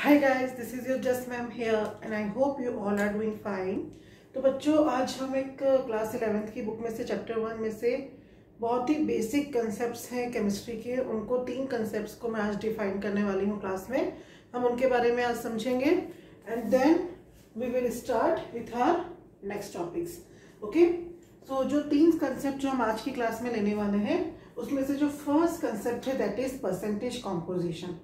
Hi guys, this is your Just Ma'am here and I hope you all are doing fine। तो बच्चों, आज हम एक class 11th की बुक में से चैप्टर 1 में से बहुत ही बेसिक कंसेप्ट्स हैं केमिस्ट्री के, उनको 3 कंसेप्ट्स को मैं आज डिफाइन करने वाली हूँ क्लास में। हम उनके बारे में आज समझेंगे and then we will start with our next topics. Okay, so जो 3 कंसेप्ट जो हम आज की क्लास में लेने वाले हैं उसमें से जो फर्स्ट कंसेप्ट है that is percentage composition.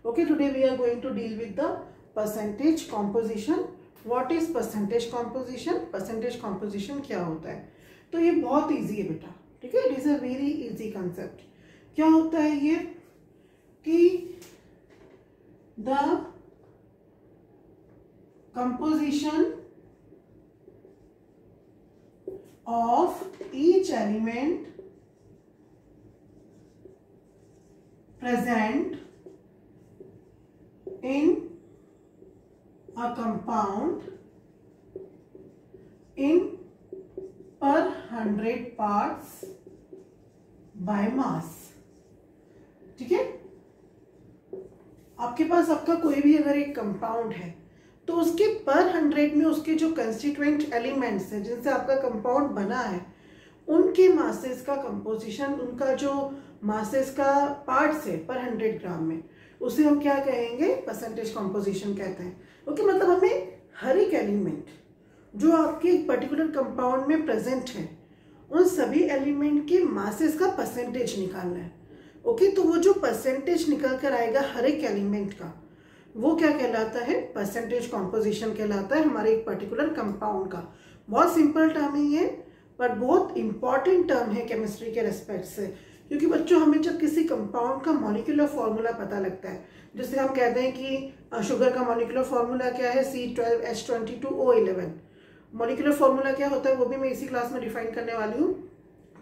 Okay, today we are going to deal with the percentage composition. What is percentage composition? Percentage composition क्या होता है? तो ये बहुत easy है बेटा, ठीक है? It is a very easy concept. क्या होता है ये कि the composition of each element present in a compound in per 100 parts by mass। ठीक है, आपके पास आपका कोई भी अगर एक कंपाउंड है तो उसके पर 100 में उसके जो कंस्टिट्यूएंट एलिमेंट्स हैं जिनसे आपका कंपाउंड बना है उनके मासेस का कंपोजिशन, उनका जो मासेस का पार्ट्स है पर 100 ग्राम में, उसे हम क्या कहेंगे? परसेंटेज कॉम्पोजिशन कहते हैं। ओके, मतलब हमें हर एक एलिमेंट जो आपके एक पर्टिकुलर कंपाउंड में प्रेजेंट है उन सभी एलिमेंट के मासेस का परसेंटेज निकालना है। ओके, तो वो जो परसेंटेज निकल कर आएगा हर एक एलिमेंट का, वो क्या कहलाता है? परसेंटेज कॉम्पोजिशन कहलाता है हमारे एक पर्टिकुलर कंपाउंड का। बहुत सिंपल टर्म है ये, पर बहुत इंपॉर्टेंट टर्म है केमिस्ट्री के रेस्पेक्ट से, क्योंकि बच्चों हमें जब किसी कंपाउंड का मॉलिक्यूलर फॉर्मूला पता लगता है, जैसे हम कहते हैं कि शुगर का मॉलिक्यूलर फॉर्मूला क्या है? C12H22O11। मॉलिक्यूलर फॉर्मूला क्या होता है वो भी मैं इसी क्लास में डिफाइन करने वाली हूँ।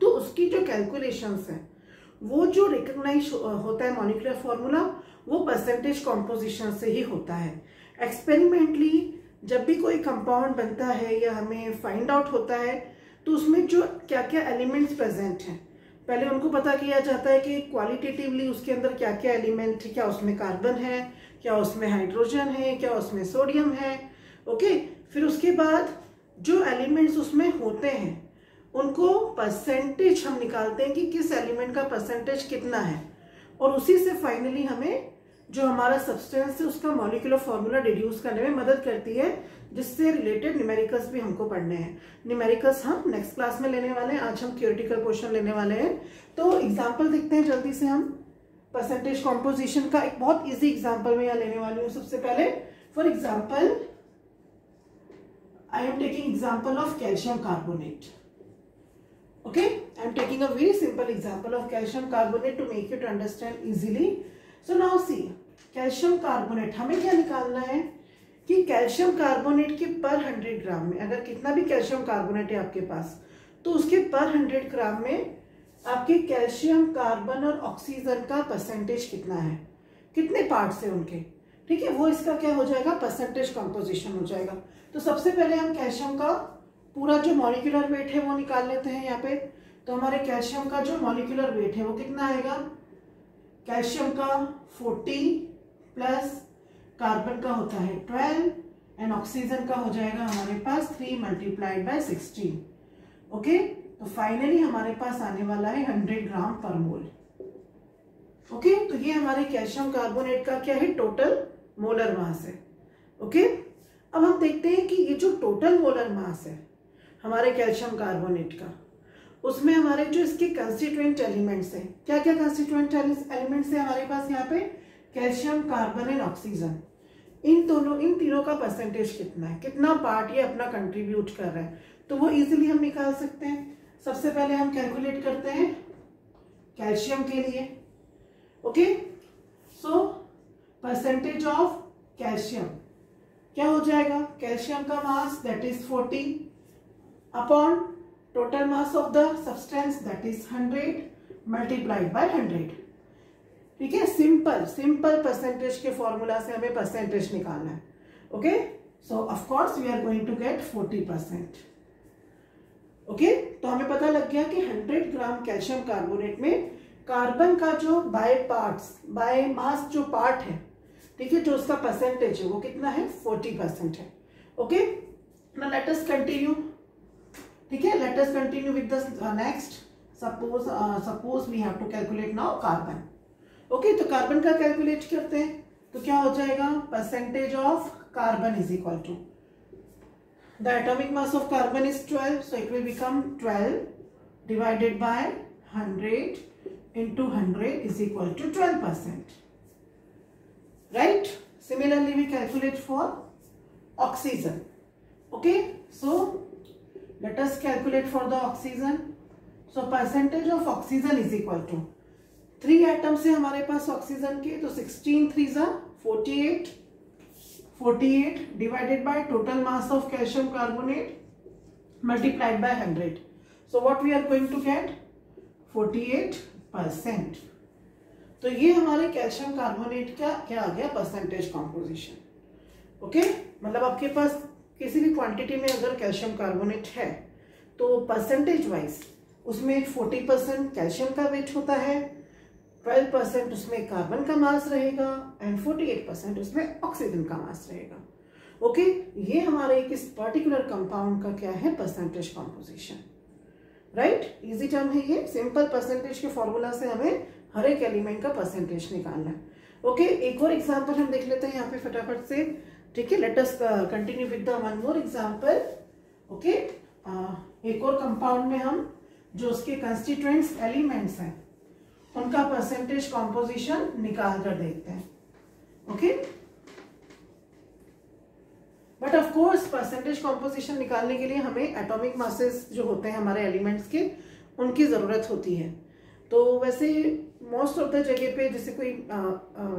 तो उसकी जो कैलकुलेशंस है, वो जो रिकग्नाइज होता है मॉलिक्यूलर फॉर्मूला, वो परसेंटेज कॉम्पोजिशन से ही होता है। एक्सपेरिमेंटली जब भी कोई कंपाउंड बनता है या हमें फाइंड आउट होता है तो उसमें जो क्या क्या एलिमेंट्स प्रेजेंट हैं पहले उनको पता किया जाता है कि क्वालिटेटिवली उसके अंदर क्या क्या एलिमेंट है, क्या उसमें कार्बन है, क्या उसमें हाइड्रोजन है, क्या उसमें सोडियम है। ओके, फिर उसके बाद जो एलिमेंट्स उसमें होते हैं उनको परसेंटेज हम निकालते हैं कि किस एलिमेंट का परसेंटेज कितना है, और उसी से फाइनली हमें जो हमारा सब्सटेंस है उसका मॉलिक्यूलर फॉर्मूला डिड्यूस करने में मदद करती है, जिससे रिलेटेड न्यूमेरिकल्स भी हमको पढ़ने हैं। न्यूमेरिकल्स हम नेक्स्ट क्लास में लेने वाले हैं, आज हम थियोरेटिकल पोर्शन लेने वाले हैं। तो एग्जांपल देखते हैं जल्दी से हम परसेंटेज कॉम्पोजिशन का। एक बहुत इजी एग्जांपल मैं यहाँ लेने वाली हूँ। सबसे पहले for example I am taking example of calcium carbonate. Okay, I am taking a very simple example of calcium carbonate to make you to understand easily. So now see, calcium carbonate हमें क्या निकालना है कि calcium carbonate के पर 100 ग्राम में अगर कितना भी कैल्शियम कार्बोनेट है आपके पास, तो उसके पर 100 ग्राम में आपके कैल्शियम, कार्बन और ऑक्सीजन का परसेंटेज कितना है, कितने पार्ट्स है उनके। ठीक है, वो इसका क्या हो जाएगा? परसेंटेज कॉम्पोजिशन हो जाएगा। तो सबसे पहले हम कैल्शियम का पूरा जो मॉलिक्यूलर वेट है वो निकाल लेते हैं यहाँ पे। तो हमारे कैल्शियम का जो मॉलिक्यूलर वेट है वो कितना आएगा? कैल्शियम का 40 प्लस कार्बन का होता है 12 एंड ऑक्सीजन का हो जाएगा हमारे पास 3 मल्टीप्लाइड बाय 16। ओके, तो फाइनली हमारे पास आने वाला है 100 ग्राम पर मोल। ओके, तो ये हमारे कैल्शियम कार्बोनेट का क्या है? टोटल मोलर मास है। ओके, अब हम देखते हैं कि ये जो टोटल मोलर मास है हमारे कैल्शियम कार्बोनेट का, उसमें हमारे जो इसके कंस्टिट्यूएंट एलिमेंट्स हैं, क्या क्या कंस्टिट्यूएंट एलिमेंट्स हैं हमारे पास यहाँ पे? Calcium, carbon and oxygen. इन तीनों का परसेंटेज कितना है, कितना पार्ट ये अपना कंट्रीब्यूट कर रहा है, तो वो इजीली हम निकाल सकते हैं। सबसे पहले हम कैलकुलेट करते हैं कैल्शियम के लिए। Okay, so percentage of calcium क्या हो जाएगा? कैल्शियम का mass that is 40 upon total mass of the substance that is 100 multiplied by 100। ठीक है, सिंपल परसेंटेज के फॉर्मूला से हमें परसेंटेज निकालना है। Okay, so of course we are going to get 40%। Okay, तो हमें पता लग गया कि 100 ग्राम कैल्शियम कार्बोनेट में कार्बन का जो बाय मास जो पार्ट है ठीक है, जो उसका परसेंटेज है वो कितना है 40% है। Okay, now let us continue. ठीक है, let us continue with the next. Suppose we have to calculate now carbon. Okay, तो कार्बन का कैलकुलेट करते हैं, तो क्या हो जाएगा, percentage of carbon is equal to the atomic mass of carbon is 12, so it will become 12 divided by 100 into 100 is equal to 12%. Right? Similarly, we calculate for oxygen. Okay, so let us calculate for the oxygen. So percentage of oxygen is equal to 3 atoms है हमारे पास oxygen के, तो 16 3s are 48, 48 divided by total mass of calcium carbonate multiplied by 100. So what we are going to get, 48%. तो ये हमारे calcium carbonate का क्या आ गया, परसेंटेज कॉम्पोजिशन। ओके, मतलब आपके पास किसी भी क्वांटिटी में अगर कैल्शियम कार्बोनेट है तो परसेंटेज वाइज उसमें 40% कैल्शियम का वेट होता है, 12% उसमें कार्बन का मास रहेगा एंड 48% उसमें ऑक्सीजन का मास रहेगा। ओके, ये हमारे एक इस पर्टिकुलर कंपाउंड का क्या है, percentage composition. Right, easy term है ये, सिंपल परसेंटेज के फॉर्मूला से हमें हर एक एलिमेंट का परसेंटेज निकालना है। ओके, एक और एग्जांपल हम देख लेते हैं यहाँ पे फटाफट से। ठीक है, let us continue with the one more example. Okay, एक और कंपाउंड में हम जो उसके कंस्टिट्यूएंट्स एलिमेंट्स हैं उनका परसेंटेज कॉम्पोजिशन निकाल कर देखते हैं। Okay, but of course percentage composition निकालने के लिए हमें एटॉमिक मासेस जो होते हैं हमारे एलिमेंट्स के, उनकी ज़रूरत होती है। तो वैसे मोस्ट ऑफ द जगह पे जैसे कोई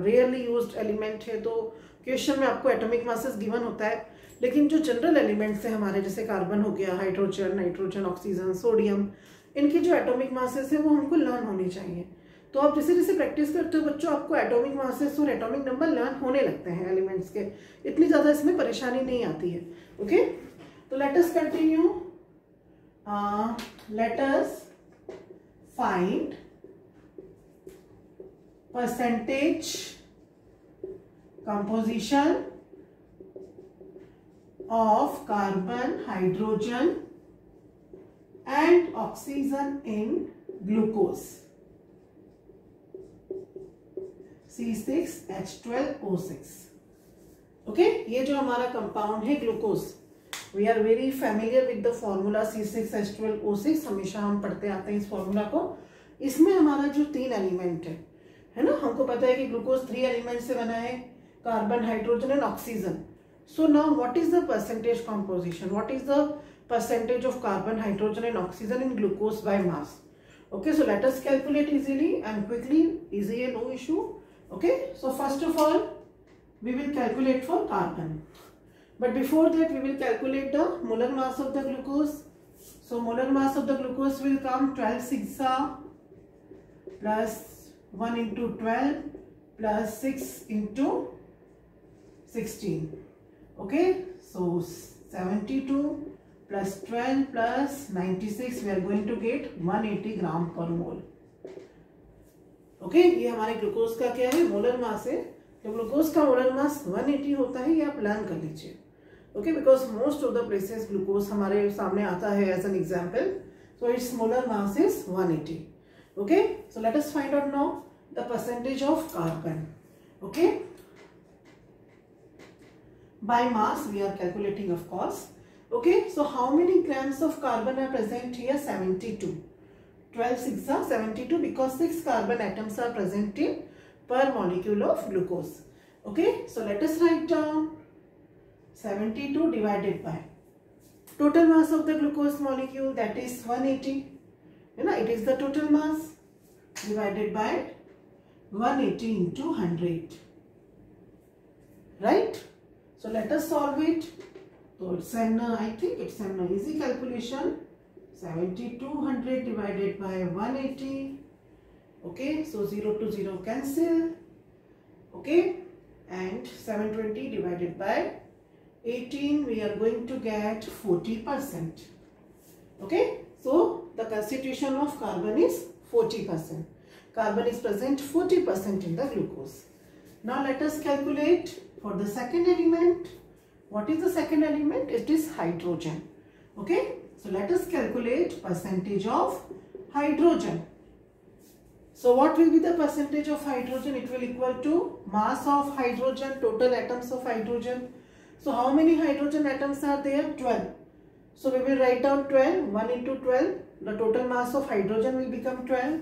रेयरली यूज्ड एलिमेंट है तो क्वेश्चन में आपको एटॉमिक मासेस गिवन होता है, लेकिन जो जनरल एलिमेंट्स हैं हमारे, जैसे कार्बन हो गया, हाइड्रोजन, नाइट्रोजन, ऑक्सीजन, सोडियम, इनकी जो एटॉमिक मासेस है वो हमको लर्न होनी चाहिए। तो आप जैसे जैसे प्रैक्टिस करते हो बच्चों, आपको एटॉमिक मासेस और एटॉमिक नंबर लर्न होने लगते हैं एलिमेंट्स के, इतनी ज़्यादा इसमें परेशानी नहीं आती है। ओके, तो let us continue. Let us find percentage composition of carbon, hydrogen and oxygen in glucose C6H12O6। Okay, ये जो हमारा कंपाउंड है glucose, we are very familiar with the formula C6H12O6, हमेशा हम पढ़ते आते हैं इस फॉर्मूला को। इसमें हमारा जो 3 एलिमेंट है ना, हमको पता है कि ग्लूकोज 3 एलिमेंट से बना है, carbon, hydrogen and oxygen. So now what is the percentage composition, what is the percentage of carbon, hydrogen and oxygen in glucose by mass? Okay, so let us calculate easily and quickly, easy and no issue. Okay, so first of all we will calculate for carbon, but before that we will calculate the molar mass of the glucose. So molar mass of the glucose will come 12 6 plus 1 into 12 plus 6 into 16. Okay, so 72 plus 12 plus 96, we are going to get 180 ग्राम पर मोल। Okay, ये हमारे glucose का क्या है, molar mass है। तो glucose का molar mass 180 होता है, ये आप लर्न कर लीजिए। Okay, because most of the places glucose हमारे सामने आता है as an example, so it's molar mass is 180। Okay, so let us find out now the percentage of carbon. Okay, by mass we are calculating of course. Okay, so how many grams of carbon are present here? 72. 12 6 are 72 because 6 carbon atoms are present in per molecule of glucose. Okay, so let us write down 72 divided by total mass of the glucose molecule, that is 180. You know, it is the total mass divided by 180 into 100. Right? So let us solve it. So it's an I think it's an easy calculation. 7200 divided by 180. Okay, so 0 to 0 cancel. Okay, and 720 divided by 18, we are going to get 40%. Okay, so the constitution of carbon is 40%. Carbon is present 40% in the glucose. Now let us calculate for the second element. What is the second element? It is hydrogen. Okay, so let us calculate percentage of hydrogen. So what will be the percentage of hydrogen? It will equal to mass of hydrogen, total atoms of hydrogen. So how many hydrogen atoms are there? 12. So we will write down 12, 1 into 12. The total mass of hydrogen will become 12.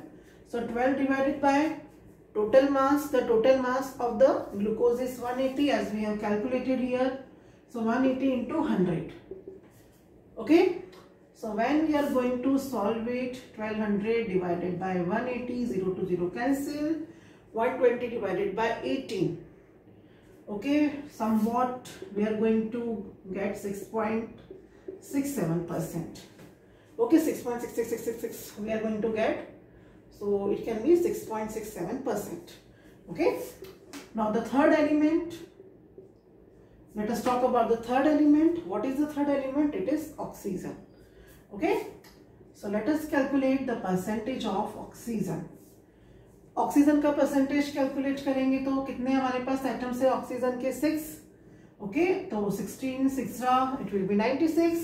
So 12 divided by total mass. The total mass of the glucose is 180 as we have calculated here. So 180 into 100. Okay. So when we are going to solve it, 1200 divided by 180, 0 to 0 cancel, 120 divided by 18. Okay, somewhat we are going to get 6.67%. Okay, 6.66666 we are going to get. So it can be 6.67%. Okay, now the third element. Let us talk about the third element. What is the third element? It is oxygen. Okay, so let us calculate the percentage of oxygen. Oxygen का percentage calculate करेंगे तो कितने हमारे पास atoms है oxygen के? 6. Okay, तो 16 6 it will be 96.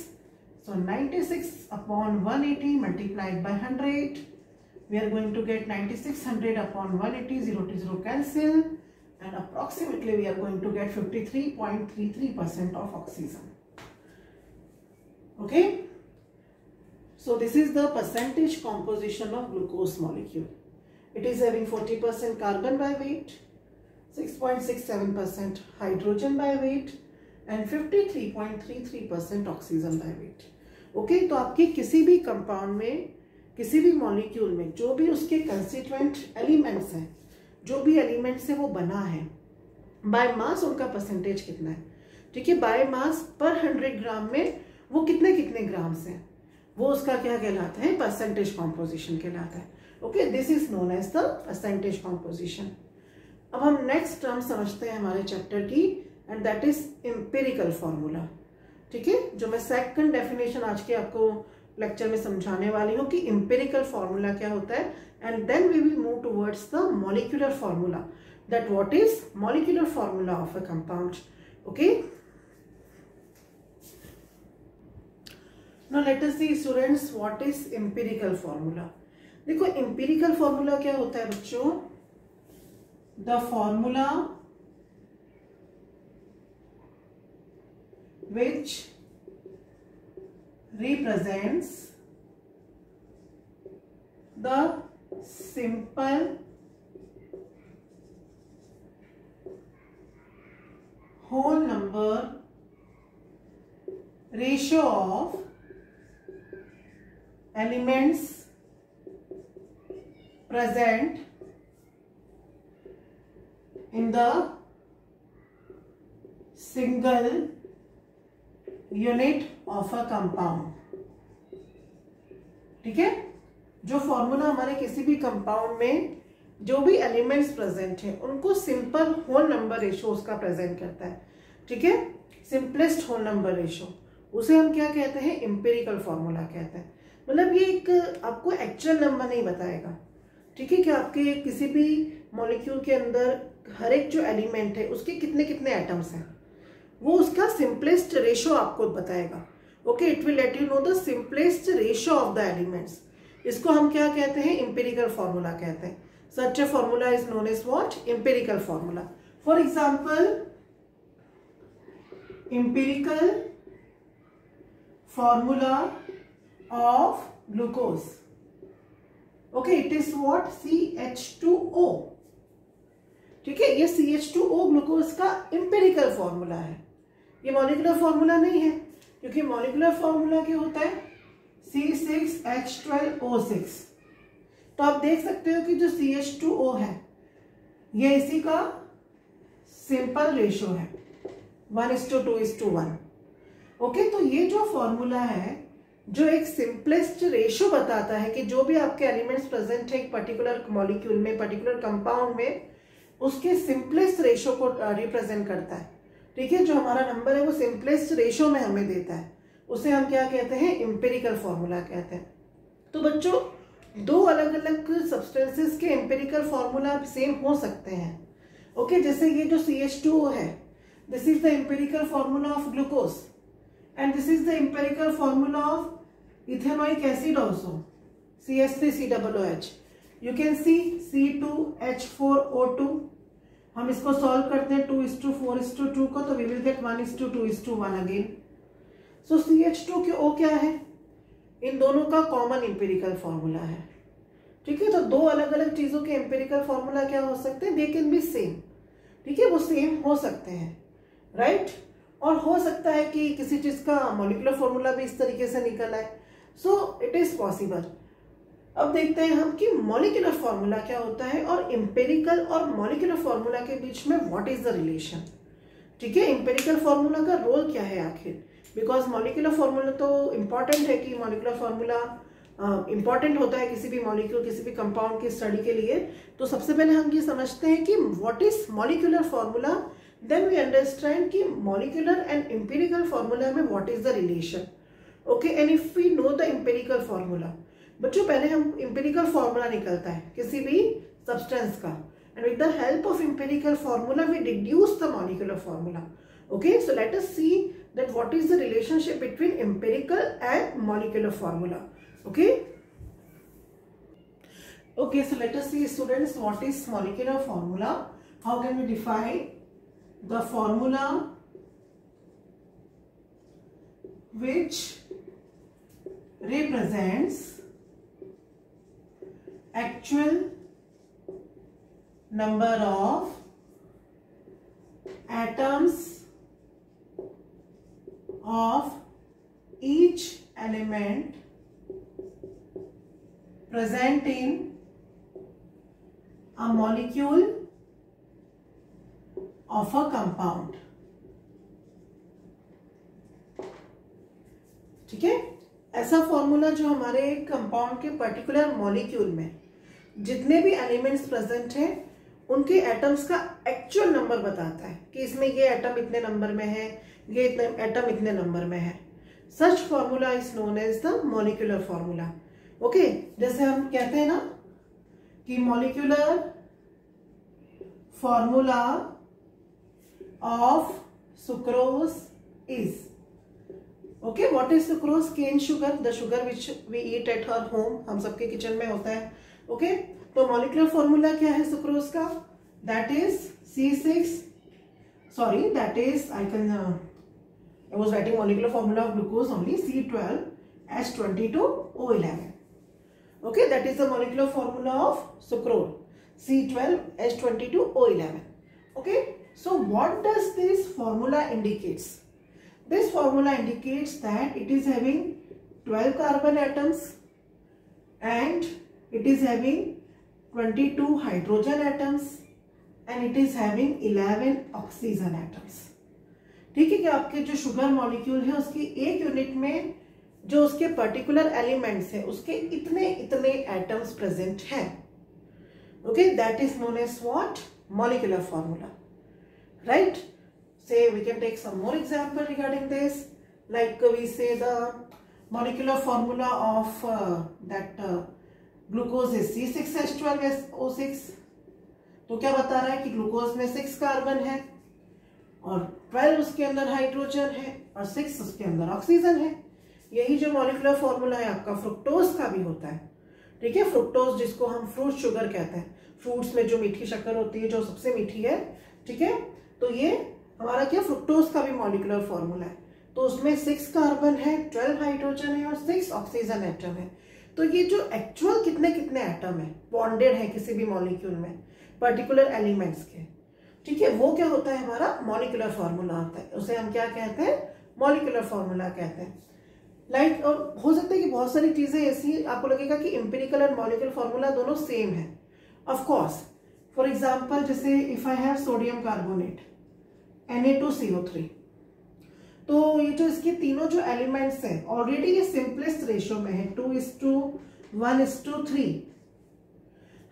So 96 upon 180 multiplied by 100. We are going to get 9600 upon 180, 0 to 0 cancel, and approximately we are going to get 53.33% of oxygen. Okay, so this is the percentage composition of glucose molecule. It is having 40% carbon by weight, 6.67% hydrogen by weight and 53.33% oxygen by weight. Okay, तो आपके किसी भी compound में, किसी भी molecule में जो भी उसके कंस्टिट्यूएंट एलिमेंट्स हैं, जो भी एलिमेंट से वो बना है, बाय मास उनका परसेंटेज कितना है? ठीक है, बाय मास पर 100 ग्राम में वो कितने कितने ग्राम्स हैं, वो उसका क्या कहलाता है? परसेंटेज कॉम्पोजिशन कहलाता है. Okay, this is known as the percentage composition. अब हम नेक्स्ट टर्म समझते हैं हमारे चैप्टर की, and that is empirical formula. ठीक है, जो मैं सेकंड डेफिनेशन आज के आपको लेक्चर में समझाने वाली हूँ कि एम्पिरिकल फॉर्मूला क्या होता है, and then we will move towards the molecular formula, that what is molecular formula of a compound. Okay, now let us see students what is empirical formula. देखो एम्पिरिकल फॉर्मूला क्या होता है बच्चों? The formula which represents the simple whole number ratio of elements present in the single unit of a compound. ठीक है, जो formula हमारे किसी भी कंपाउंड में जो भी एलिमेंट्स प्रेजेंट हैं उनको सिंपल होल नंबर रेशो उसका प्रेजेंट करता है. ठीक है, सिंपलेस्ट होल नंबर रेशो, उसे हम क्या कहते हैं? एम्पिरिकल फॉर्मूला कहते हैं. मतलब ये एक आपको एक्चुअल नंबर नहीं बताएगा. ठीक है, कि आपके किसी भी मॉलिक्यूल के अंदर हर एक जो एलिमेंट है उसके कितने कितने एटम्स हैं, वो उसका सिंपलेस्ट रेशो आपको बताएगा. Okay, it will let you know the simplest ratio of the elements. इसको हम क्या कहते हैं? एम्पिरिकल फॉर्मूला कहते हैं. Such a formula is known as what? Empirical formula. For example, empirical formula of glucose. Okay, it is what? CH2O. ठीक है, ये CH2O ग्लूकोज का एम्पिरिकल फॉर्मूला है. ये मॉलिक्यूलर फॉर्मूला नहीं है, क्योंकि मॉलिक्यूलर फॉर्मूला क्या होता है? C6H12O6. तो आप देख सकते हो कि जो CH2O है ये इसी का सिंपल रेशो है, 1:2:1. ओके, तो ये जो फॉर्मूला है जो एक सिंपलेस्ट रेशो बताता है कि जो भी आपके एलिमेंट्स प्रेजेंट है एक पर्टिकुलर मॉलिक्यूल में, पर्टिकुलर कंपाउंड में, उसके सिंपलेस्ट रेशो को रिप्रेजेंट करता है. ठीक है, जो हमारा नंबर है वो सिंपलेस्ट रेशो में हमें देता है, उसे हम क्या कहते हैं? एम्पिरिकल फॉर्मूला कहते हैं. तो बच्चों, दो अलग अलग सब्सटेंसेस के एम्पिरिकल फॉर्मूला सेम हो सकते हैं, ओके, जैसे ये जो CH2O है, this is the empirical formula of glucose and this is the empirical formula of ethanoic acid also, CH3COOH. You can see C2H4O2. हम इसको सॉल्व करते हैं 2:4:2 को, तो we will get 1:2:1 again. So CH2O क्या है? इन दोनों का कॉमन एम्पिरिकल फॉर्मूला है. ठीक है, तो दो अलग अलग चीजों के एम्पिरिकल फॉर्मूला क्या हो सकते हैं? They can be same. ठीक है, वो सेम हो सकते हैं, राइट. और हो सकता है कि किसी चीज का मॉलिक्यूलर फॉर्मूला भी इस तरीके से निकल आए. So it is possible. अब देखते हैं हम कि मॉलिक्यूलर फॉर्मूला क्या होता है और एम्पिरिकल और मॉलिक्यूलर फॉर्मूला के बीच में व्हाट इज द रिलेशन. ठीक है, एम्पिरिकल फॉर्मूला का रोल क्या है आखिर, बिकॉज मॉलिक्यूलर फॉर्मूला तो इंपॉर्टेंट है कि मॉलिक्यूलर फॉर्मूला इंपॉर्टेंट होता है किसी भी मॉलिक्यूल, किसी भी कंपाउंड की स्टडी के लिए. तो सबसे पहले हम ये समझते हैं कि what is molecular formula, then we understand कि मॉलिक्यूलर एंड एम्पिरिकल फॉर्मूला में what is the relation. Okay, and if we know the empirical formula, बच्चों पहले हम एम्पिरिकल फॉर्मूला निकलता है किसी भी सब्सटेंस का, and with the help of empirical formula we deduce the molecular formula. Okay, so let us see that what is the relationship between empirical and molecular formula. Okay, so let us see, students, what is molecular formula. How can we define the formula which represents actual number of atoms of each element present in a molecule of a compound. ठीक है, ऐसा formula जो हमारे compound के particular molecule में जितने भी elements present हैं उनके एटम्स का एक्चुअल नंबर बताता है कि इसमें ये एटम इतने नंबर में है, ये एटम इतने नंबर में है. Such formula is known as the molecular formula. Okay, जैसे हम कहते हैं ना कि molecular formula of sucrose is, okay, what is sucrose? Cane sugar, the sugar which we eat at our home. हम सबके किचन में होता है. ओके, तो मॉलिक्यूलर फॉर्मूला क्या है सुक्रोज का? That is I was writing molecular formula of glucose only, C12H22O11. Okay, that is the molecular formula of sucrose, C12H22O11. Okay, so what does this formula indicates? This formula indicates that it is having 12 carbon atoms and it is having 22 hydrogen atoms and it is having 11 oxygen atoms. ठीक है, कि आपके जो sugar molecule है उसकी एक unit में जो उसके पर्टिकुलर एलिमेंट्स है उसके इतने इतने एटम्स प्रेजेंट हैं. Okay, that is known as what? Molecular formula, right. Say we can take some more example regarding this, like we say the molecular formula of that glucose is C6H12SO6. तो क्या बता रहा है कि glucose में 6 carbon है और 12 उसके अंदर हाइड्रोजन है और 6 उसके अंदर ऑक्सीजन है. यही जो मॉलिक्यूलर फॉर्मूला है आपका फ्रुक्टोज का भी होता है. ठीक है, फ्रुक्टोज जिसको हम फ्रूट शुगर कहते हैं, फ्रूट्स में जो मीठी शक्कर होती है जो सबसे मीठी है. ठीक है, तो ये हमारा क्या फ्रुक्टोज का भी मॉलिक्यूलर फॉर्मूला है. तो उसमें 6 कार्बन है, 12 हाइड्रोजन है और 6 ऑक्सीजन एटम है. तो ये जो एक्चुअल कितने कितने एटम है बॉन्डेड है किसी भी मॉलिक्यूल में पर्टिकुलर एलिमेंट्स के, ठीक है, वो क्या होता है हमारा मॉलिक्यूलर फॉर्मूला होता है. उसे हम क्या कहते हैं? मॉलिक्यूलर फॉर्मूला कहते हैं. लाइक और हो सकता है कि बहुत सारी चीजें ऐसी आपको लगेगा कि एम्पिरिकल और मॉलिक्यूलर फॉर्मूला दोनों सेम है. ऑफ कोर्स, फॉर एग्जांपल जैसे if I have sodium carbonate Na2CO3, तो ये जो इसके तीनों जो एलिमेंट्स हैं ऑलरेडी ये सिंपलेस्ट रेशियो में है 2:1:3.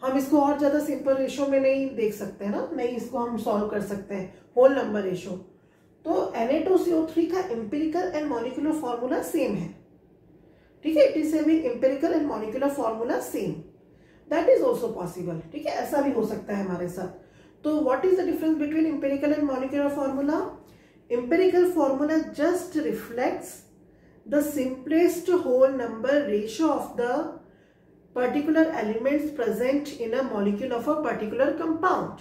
हम इसको और ज्यादा सिंपल रेशियो में नहीं देख सकते हैं ना, नहीं इसको हम सॉल्व कर सकते हैं होल नंबर रेशियो. तो Na2CO3 का empirical and molecular formula same है. ठीक है, it is having empirical and molecular formula same. That is also possible. ठीक है, ऐसा भी हो सकता है हमारे साथ. तो what is the difference between empirical and molecular formula? Empirical formula just reflects the simplest whole number ratio of the particular elements present in a molecule of a particular compound.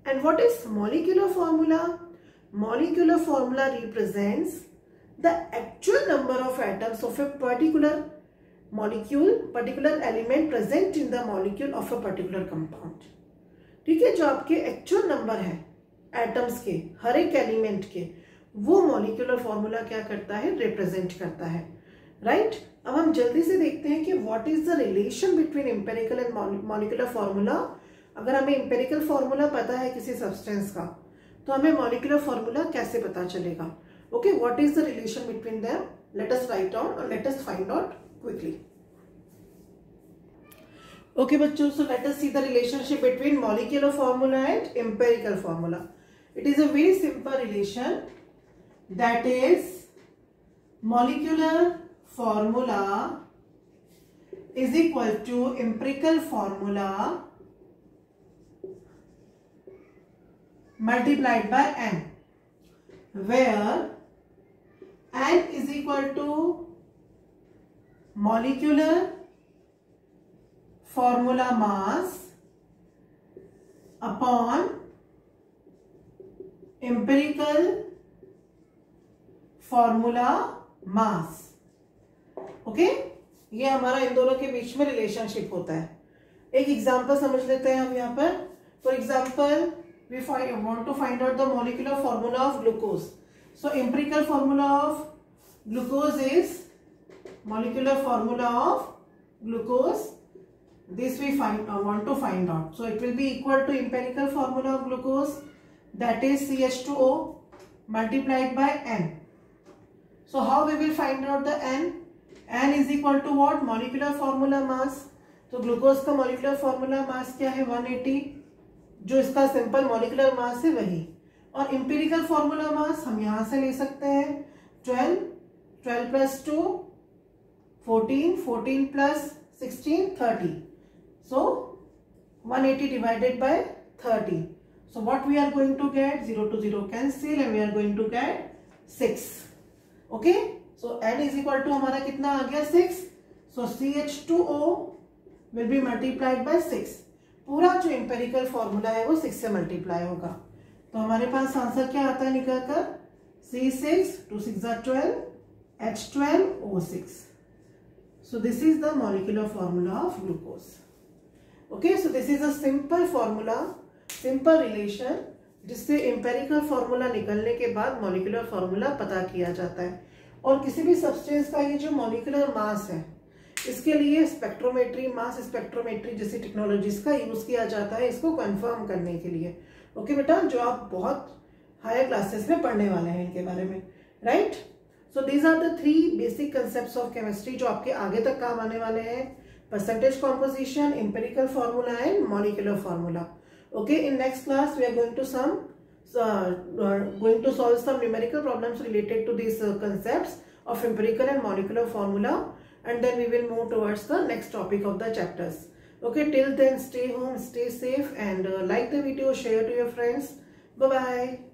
And what is molecular formula? Molecular formula represents the actual number of atoms of a particular molecule, particular element present in the molecule of a particular compound. ठीक है, जो आपके actual number है atoms के हर एक element के, वो molecular formula क्या करता है, रिप्रेजेंट करता है, राइट। अब हम जल्दी से देखते हैं कि what is the relation between empirical and molecular formula. अगर हमें एम्पिरिकल फॉर्मूला पता है किसी सब्सटेंस का, तो हमें मॉलिक्यूलर फॉर्मूला कैसे पता चलेगा? Okay, what is the relation between them? Let us write down और let us find out quickly. Okay बच्चों, so let us see the relationship between molecular formula and empirical formula. It is a very simple relation, that is molecular formula is equal to empirical formula multiplied by n, where n is equal to molecular formula mass upon empirical formula mass. Okay, ये हमारा इन दोनों के बीच में relationship होता है। एक example समझ लेते हैं हम यहाँ पर। For example we want to find out the molecular formula of glucose. So empirical formula of glucose is molecular formula of glucose. This we want to find out. So it will be equal to empirical formula of glucose, that is CH2O multiplied by N. So how we will find out the N? N is equal to what? Molecular formula mass. तो glucose का molecular formula mass क्या है? 180, जो इसका simple molecular mass है वही। और empirical formula mass हम यहाँ से ले सकते हैं 12, 12 plus 2 14, 14 plus 16 30. So 180 divided by 30. So what we are going to get? 0 to 0 cancel and we are going to get 6. Okay. So n is equal to हमारा कितना आ गया? 6. So CH2O will be multiplied by 6. पूरा जो empirical formula है वो 6 से multiply होगा। तो हमारे पास आंसर क्या आता है निकल कर? C6 2 6 are 12, H12O6. So this is the molecular formula of glucose. Okay, so this is a simple formula, simple relation, जिससे एम्पेरिकल फॉर्मूला निकलने के बाद मॉलिक्यूलर फॉर्मूला पता किया जाता है। और किसी भी सब्सटेंस का ये जो मॉलिक्यूलर मास है, इसके लिए स्पेक्ट्रोमेट्री, मास स्पेक्ट्रोमेट्री जैसी टेक्नोलॉजीज का यूज किया जाता है इसको कंफर्म करने के लिए। ओके बेटा, जो आप बहुत हायर क्लासेस में पढ़ने वाले हैं इनके बारे में, right. So these are the 3 basic concepts of chemistry जो आपके आगे तक काम आने वाले हैं: percentage composition, empirical formula and molecular formula. Okay, in next class we are going to solve some numerical problems related to these concepts of empirical and molecular formula, and then we will move towards the next topic of the chapters. Okay, till then stay home, stay safe, and like the video, share to your friends. Bye bye.